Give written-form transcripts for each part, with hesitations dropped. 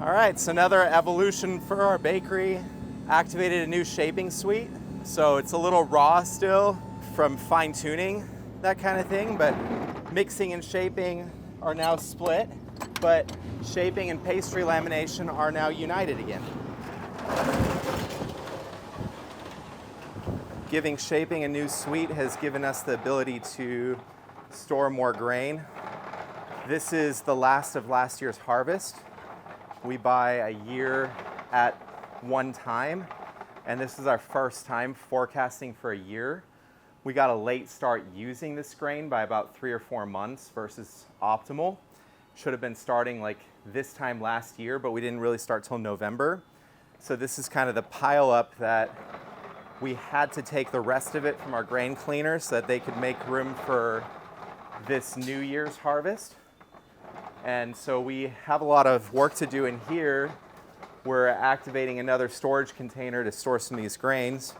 All right, so another evolution for our bakery. Activated a new shaping suite. So it's a little raw still from fine tuning, that kind of thing, but mixing and shaping are now split, but shaping and pastry lamination are now united again. Giving shaping a new suite has given us the ability to store more grain. This is the last of last year's harvest. We buy a year at one time, and this is our first time forecasting for a year. We got a late start using this grain by about 3 or 4 months versus optimal. Should have been starting like this time last year, but we didn't really start till November. So this is kind of the pile up that we had to take the rest of it from our grain cleaner so that they could make room for this New Year's harvest. And so we have a lot of work to do in here. We're activating another storage container to store some of these grains.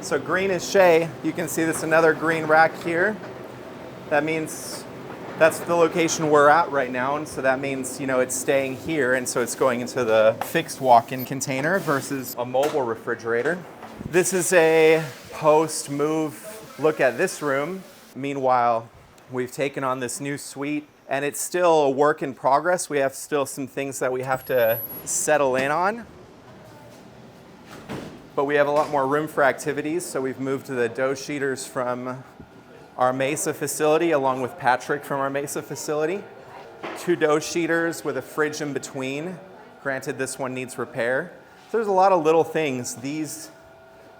So green is Shea. You can see this another green rack here. That means that's the location we're at right now, and so that means, you know, it's staying here, and so it's going into the fixed walk-in container versus a mobile refrigerator. This is a post-move look at this room. Meanwhile, we've taken on this new suite, and it's still a work in progress. We have still some things that we have to settle in on, but we have a lot more room for activities, so we've moved to the dough sheeters from our Mesa facility, along with Patrick from our Mesa facility. 2 dough sheeters with a fridge in between. Granted, this one needs repair. So there's a lot of little things. These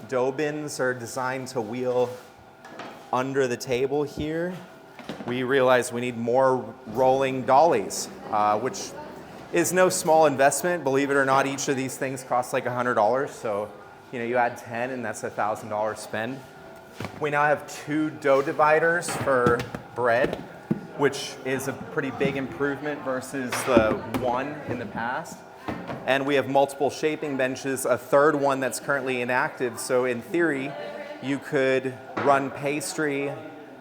dough bins are designed to wheel under the table here. We realized we need more rolling dollies, which is no small investment. Believe it or not, each of these things costs like $100. So, you know, you add 10 and that's $1,000 spend. We now have 2 dough dividers for bread, which is a pretty big improvement versus the one in the past. And we have multiple shaping benches, a third one that's currently inactive. So in theory, you could run pastry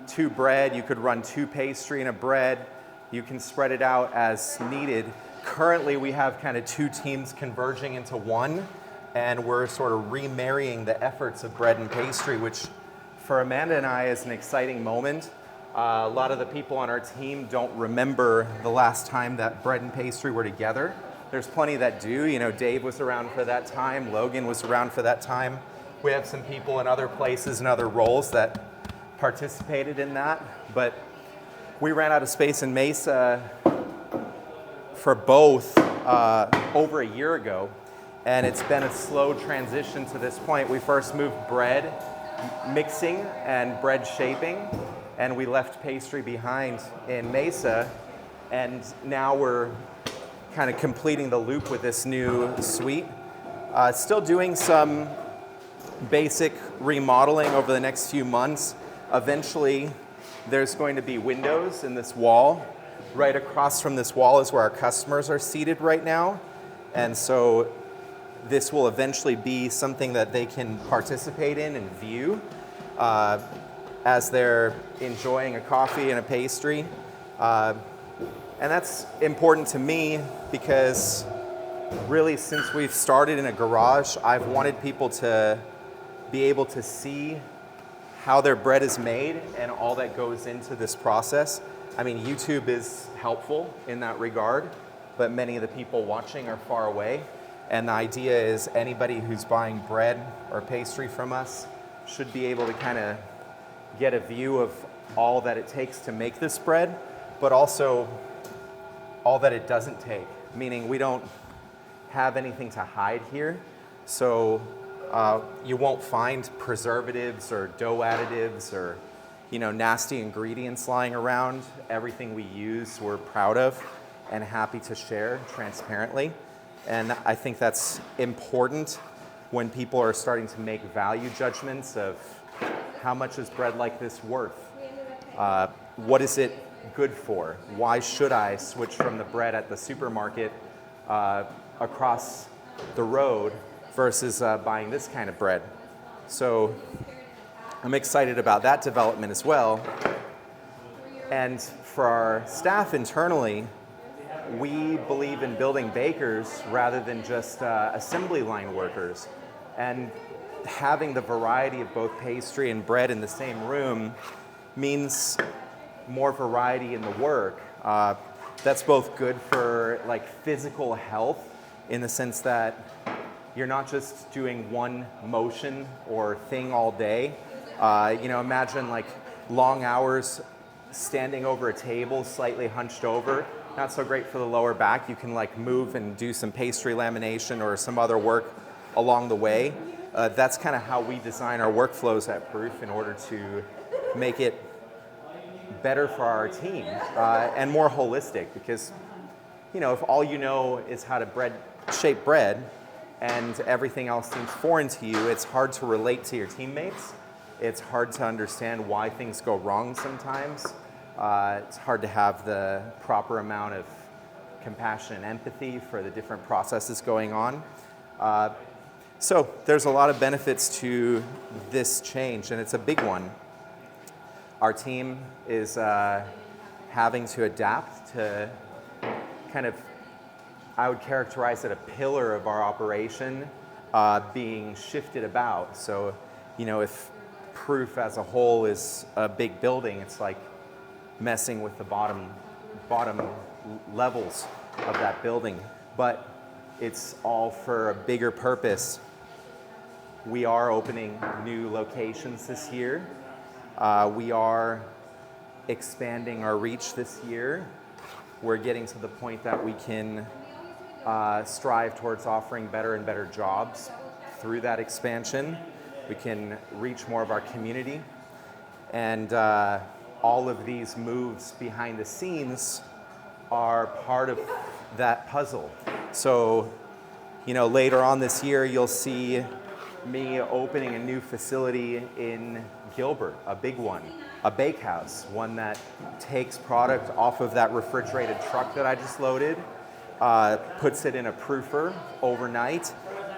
to bread, you could run 2 pastry and a bread. You can spread it out as needed. Currently, we have kind of 2 teams converging into one, and we're sort of remarrying the efforts of bread and pastry, which for Amanda and I is an exciting moment. A lot of the people on our team don't remember the last time that bread and pastry were together. There's plenty that do. You know, Dave was around for that time. Logan was around for that time. We have some people in other places and other roles that participated in that. But we ran out of space in Mesa for both over a year ago. And it's been a slow transition to this point. We first moved bread mixing and bread shaping, and we left pastry behind in Mesa, and now we're kind of completing the loop with this new suite. Still doing some basic remodeling over the next few months. Eventually, there's going to be windows in this wall. Right across from this wall is where our customers are seated right now, and so this will eventually be something that they can participate in and view as they're enjoying a coffee and a pastry. And that's important to me because really since we've started in a garage, I've wanted people to be able to see how their bread is made and all that goes into this process. I mean, YouTube is helpful in that regard, but many of the people watching are far away. And the idea is anybody who's buying bread or pastry from us should be able to kind of get a view of all that it takes to make this bread, but also all that it doesn't take, meaning we don't have anything to hide here. So you won't find preservatives or dough additives or, you know, nasty ingredients lying around. Everything we use, we're proud of and happy to share transparently. And I think that's important when people are starting to make value judgments of how much is bread like this worth? What is it good for? Why should I switch from the bread at the supermarket across the road versus buying this kind of bread? So I'm excited about that development as well. And for our staff internally, we believe in building bakers rather than just assembly line workers. And having the variety of both pastry and bread in the same room means more variety in the work. That's both good for like physical health in the sense that you're not just doing one motion or thing all day. Imagine like long hours standing over a table, slightly hunched over. Not so great for the lower back. You can like move and do some pastry lamination or some other work along the way. That's kind of how we design our workflows at Proof in order to make it better for our team and more holistic, because if all you know is how to shape bread and everything else seems foreign to you, it's hard to relate to your teammates. It's hard to understand why things go wrong sometimes. It's hard to have the proper amount of compassion and empathy for the different processes going on. So there's a lot of benefits to this change, and it's a big one. Our team is having to adapt to kind of, I would characterize it, a pillar of our operation being shifted about. So, if Proof as a whole is a big building, it's like messing with the bottom levels of that building. But it's all for a bigger purpose. We are opening new locations this year. We are expanding our reach this year. We're getting to the point that we can strive towards offering better and better jobs through that expansion. We can reach more of our community. And all of these moves behind the scenes are part of that puzzle. So, later on this year, you'll see me opening a new facility in Gilbert, a big one, a bakehouse, one that takes product off of that refrigerated truck that I just loaded, puts it in a proofer overnight,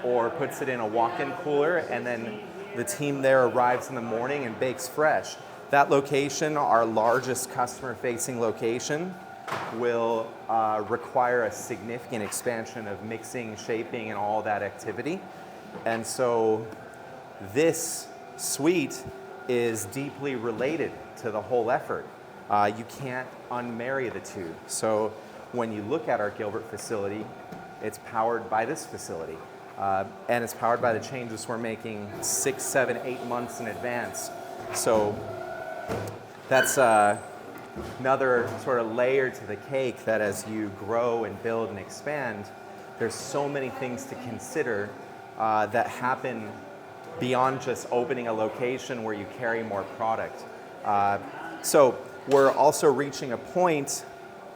or puts it in a walk-in cooler, and then the team there arrives in the morning and bakes fresh. That location, our largest customer-facing location, will require a significant expansion of mixing, shaping, and all that activity. And so this suite is deeply related to the whole effort. You can't unmarry the two. So when you look at our Gilbert facility, it's powered by this facility. And it's powered by the changes we're making 6, 7, 8 months in advance. So that's another sort of layer to the cake, that as you grow and build and expand, there's so many things to consider that happen beyond just opening a location where you carry more product. So we're also reaching a point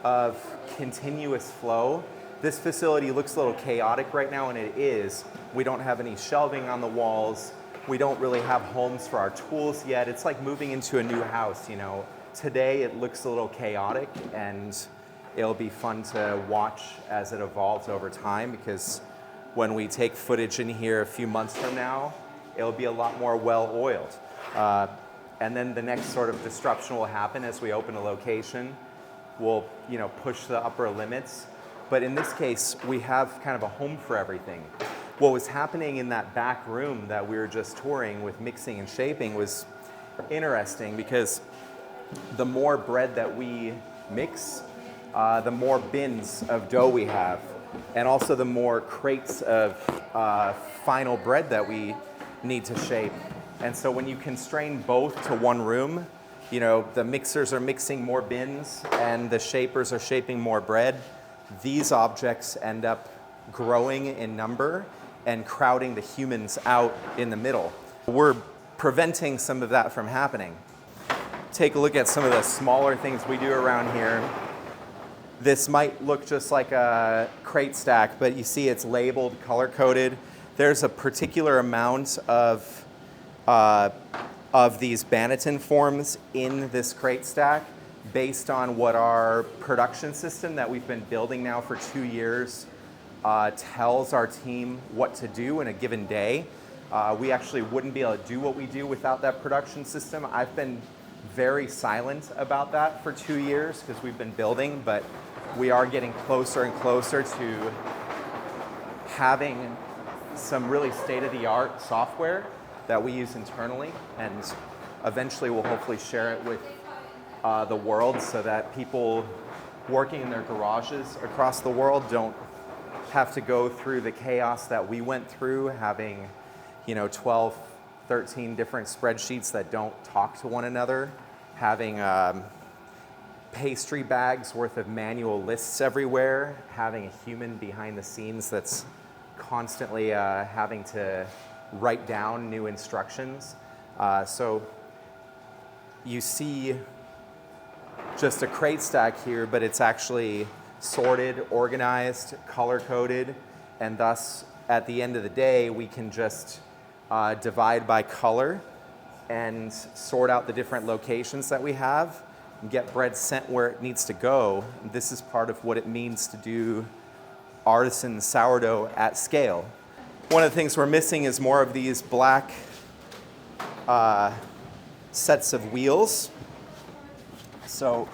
of continuous flow. This facility looks a little chaotic right now, and it is. We don't have any shelving on the walls. We don't really have homes for our tools yet. It's like moving into a new house, Today it looks a little chaotic, and it'll be fun to watch as it evolves over time, because when we take footage in here a few months from now, it'll be a lot more well-oiled. And then the next sort of disruption will happen as we open a location. We'll, push the upper limits. But in this case, we have kind of a home for everything. What was happening in that back room that we were just touring with mixing and shaping was interesting, because the more bread that we mix, the more bins of dough we have, and also the more crates of final bread that we need to shape. And so when you constrain both to one room, the mixers are mixing more bins and the shapers are shaping more bread. These objects end up growing in number and crowding the humans out in the middle. We're preventing some of that from happening. Take a look at some of the smaller things we do around here. This might look just like a crate stack, but you see it's labeled, color-coded. There's a particular amount of these Banneton forms in this crate stack based on what our production system that we've been building now for 2 years tells our team what to do in a given day. We actually wouldn't be able to do what we do without that production system. I've been very silent about that for 2 years because we've been building, but we are getting closer and closer to having some really state-of-the-art software that we use internally, and eventually we'll hopefully share it with the world so that people working in their garages across the world don't have to go through the chaos that we went through, having 12, 13 different spreadsheets that don't talk to one another, having pastry bags worth of manual lists everywhere, having a human behind the scenes that's constantly having to write down new instructions. So you see just a crate stack here, but it's actually sorted, organized, color-coded, and thus at the end of the day we can just divide by color and sort out the different locations that we have and get bread sent where it needs to go. This is part of what it means to do artisan sourdough at scale. One of the things we're missing is more of these black sets of wheels. So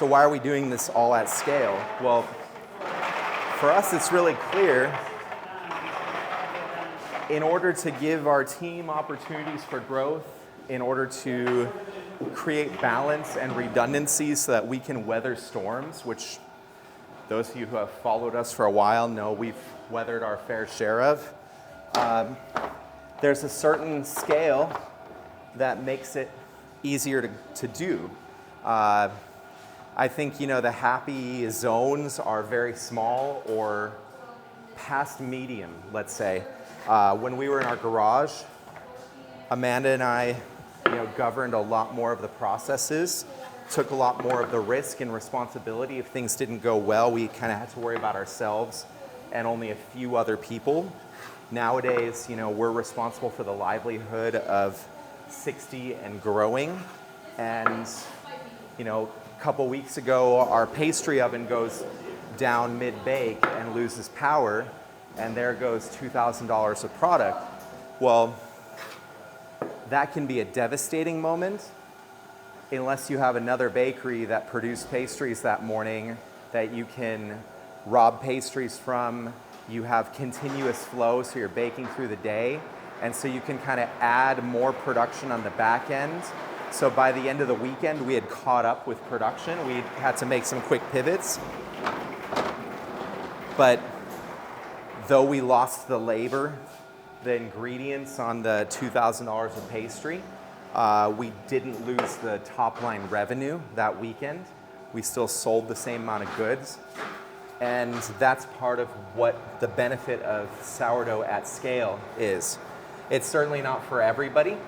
why are we doing this all at scale? Well, for us it's really clear. In order to give our team opportunities for growth, in order to create balance and redundancy so that we can weather storms, which those of you who have followed us for a while know we've weathered our fair share of, there's a certain scale that makes it easier to do. I think the happy zones are very small or past medium, let's say. When we were in our garage, Amanda and I governed a lot more of the processes, took a lot more of the risk and responsibility. If things didn't go well, we kind of had to worry about ourselves and only a few other people. Nowadays, we're responsible for the livelihood of 60 and growing. And, a couple weeks ago, our pastry oven goes down mid-bake and loses power, and there goes $2,000 of product. Well, that can be a devastating moment unless you have another bakery that produced pastries that morning that you can rob pastries from. You have continuous flow, so you're baking through the day, and so you can kind of add more production on the back end. So by the end of the weekend, we had caught up with production. We had to make some quick pivots. But though we lost the labor, the ingredients on the $2,000 of pastry, we didn't lose the top line revenue that weekend. We still sold the same amount of goods. And that's part of what the benefit of sourdough at scale is. It's certainly not for everybody.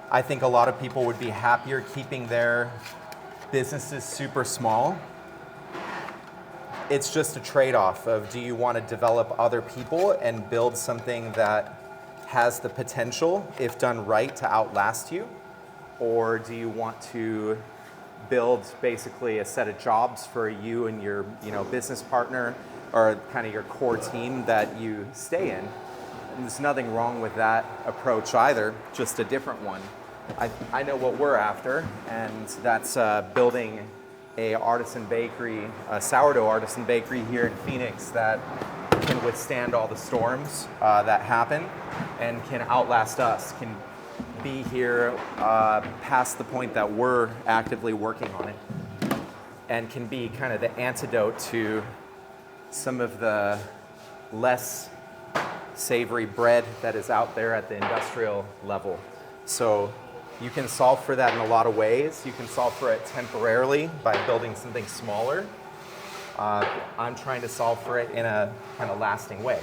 I think a lot of people would be happier keeping their businesses super small. It's just a trade-off of, do you want to develop other people and build something that has the potential, if done right, to outlast you? Or do you want to build basically a set of jobs for you and your business partner, or kind of your core team that you stay in? And there's nothing wrong with that approach either, just a different one. I know what we're after, and that's building a sourdough artisan bakery here in Phoenix that can withstand all the storms that happen and can outlast us, can be here past the point that we're actively working on it, and can be kind of the antidote to some of the less savory bread that is out there at the industrial level. So you can solve for that in a lot of ways. You can solve for it temporarily by building something smaller. I'm trying to solve for it in a kind of lasting way.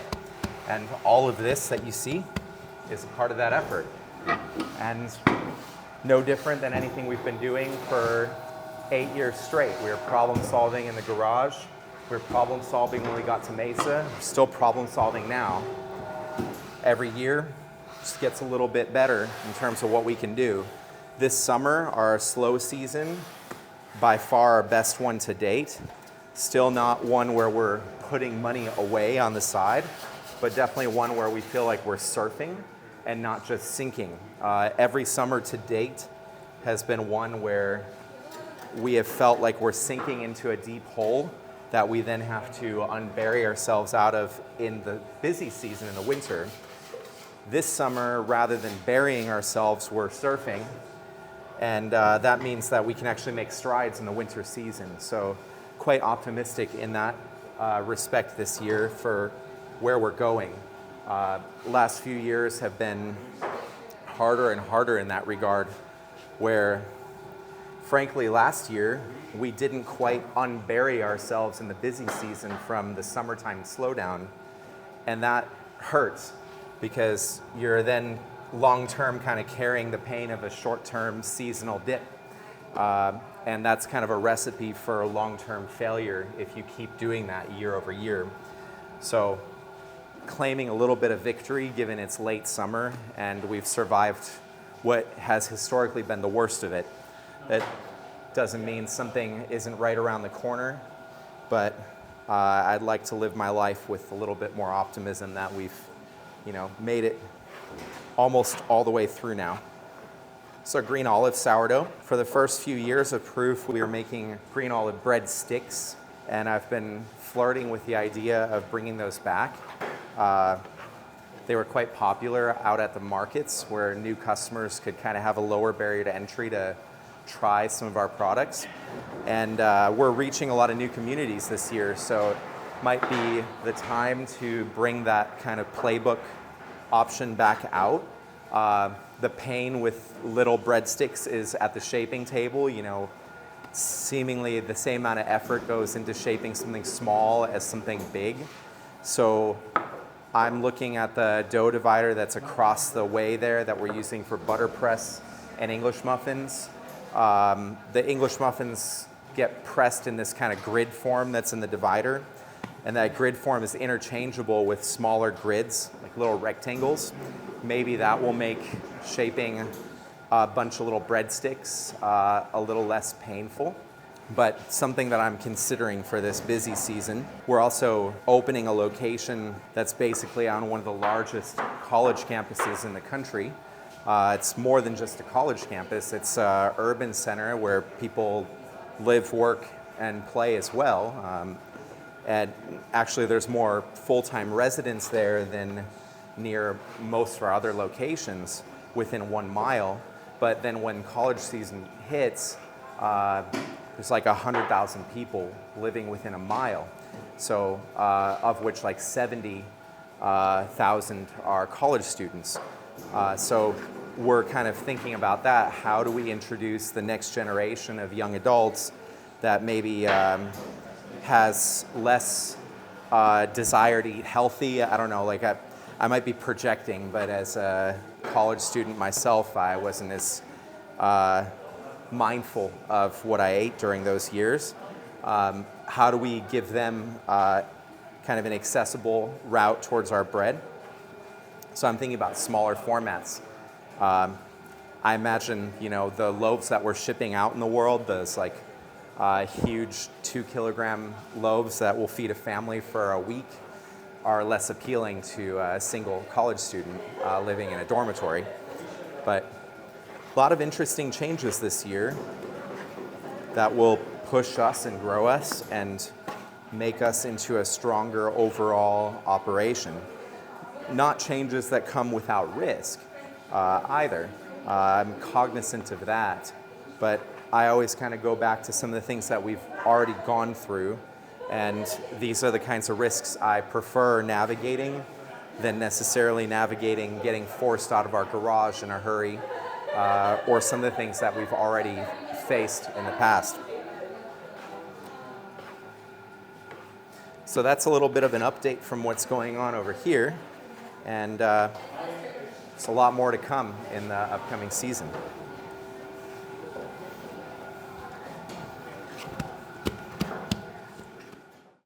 And all of this that you see is a part of that effort. And no different than anything we've been doing for 8 years straight. We were problem solving in the garage. We were problem solving when we got to Mesa. We're still problem solving now. Every year just gets a little bit better in terms of what we can do. This summer, our slow season, by far our best one to date. Still not one where we're putting money away on the side, but definitely one where we feel like we're surfing and not just sinking. Every summer to date has been one where we have felt like we're sinking into a deep hole that we then have to unbury ourselves out of in the busy season in the winter. This summer, rather than burying ourselves, we're surfing, and that means that we can actually make strides in the winter season. So quite optimistic in that respect this year for where we're going. Last few years have been harder and harder in that regard, where frankly last year we didn't quite unbury ourselves in the busy season from the summertime slowdown, and that hurts because you're then long-term kind of carrying the pain of a short-term seasonal dip. And that's kind of a recipe for long-term failure if you keep doing that year over year. So claiming a little bit of victory given it's late summer and we've survived what has historically been the worst of it. That doesn't mean something isn't right around the corner, but I'd like to live my life with a little bit more optimism that we've made it almost all the way through now. So green olive sourdough. For the first few years of proof, we were making green olive bread sticks, and I've been flirting with the idea of bringing those back. They were quite popular out at the markets where new customers could kind of have a lower barrier to entry to try some of our products. And we're reaching a lot of new communities this year, so it might be the time to bring that kind of playbook option back out. The pain with little breadsticks is at the shaping table. Seemingly the same amount of effort goes into shaping something small as something big. So I'm looking at the dough divider that's across the way there that we're using for butter press and English muffins. The English muffins get pressed in this kind of grid form that's in the divider, and that grid form is interchangeable with smaller grids, like little rectangles. Maybe that will make shaping a bunch of little breadsticks a little less painful, but something that I'm considering for this busy season. We're also opening a location that's basically on one of the largest college campuses in the country. It's more than just a college campus. It's an urban center where people live, work, and play as well. And actually, there's more full-time residents there than near most of our other locations within 1 mile. But then when college season hits, there's like 100,000 people living within a mile. So of which like 70,000 are college students. So we're kind of thinking about that. How do we introduce the next generation of young adults that maybe has less desire to eat healthy? I don't know, like I might be projecting, but as a college student myself, I wasn't as mindful of what I ate during those years. How do we give them kind of an accessible route towards our bread? So I'm thinking about smaller formats. I imagine, the loaves that we're shipping out in the world, those like huge 2-kilogram loaves that will feed a family for a week, are less appealing to a single college student living in a dormitory. But a lot of interesting changes this year that will push us and grow us and make us into a stronger overall operation. Not changes that come without risk either. I'm cognizant of that, but I always kind of go back to some of the things that we've already gone through, and these are the kinds of risks I prefer navigating than necessarily navigating getting forced out of our garage in a hurry, or some of the things that we've already faced in the past. So that's a little bit of an update from what's going on over here, and it's a lot more to come in the upcoming season.